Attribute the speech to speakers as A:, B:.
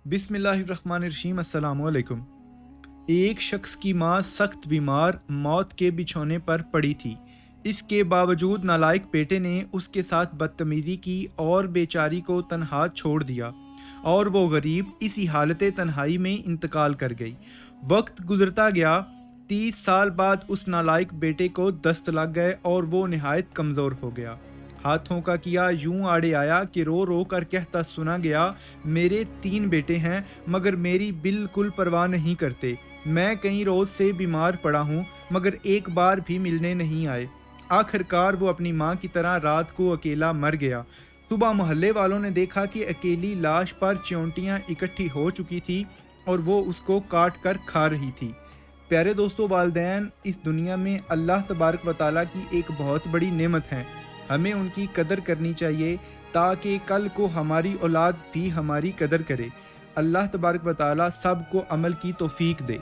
A: बिस्मिल्लाहिर्रहमानिर्रहीम। अस्सलाम वालेकुम। एक शख्स की माँ सख्त बीमार मौत के बिछौने पर पड़ी थी। इसके बावजूद नालायक बेटे ने उसके साथ बदतमीजी की और बेचारी को तन्हा छोड़ दिया और वो गरीब इसी हालत तन्हाई में इंतकाल कर गई। वक्त गुजरता गया। 30 साल बाद उस नालायक बेटे को दस्त लग गए और वो निहायत कमज़ोर हो गया। हाथों का किया यूं आड़े आया कि रो रो कर कहता सुना गया, मेरे 3 बेटे हैं मगर मेरी बिल्कुल परवाह नहीं करते। मैं कई रोज़ से बीमार पड़ा हूँ मगर एक बार भी मिलने नहीं आए। आखिरकार वो अपनी माँ की तरह रात को अकेला मर गया। सुबह मोहल्ले वालों ने देखा कि अकेली लाश पर च्योंटियाँ इकट्ठी हो चुकी थी और वो उसको काट कर खा रही थी। प्यारे दोस्तों, वालिदैन इस दुनिया में अल्लाह तबारक व तआला की एक बहुत बड़ी नेमत है। हमें उनकी कदर करनी चाहिए ताकि कल को हमारी औलाद भी हमारी कदर करे। अल्लाह तबारक व तआला सब को अमल की तौफीक दे।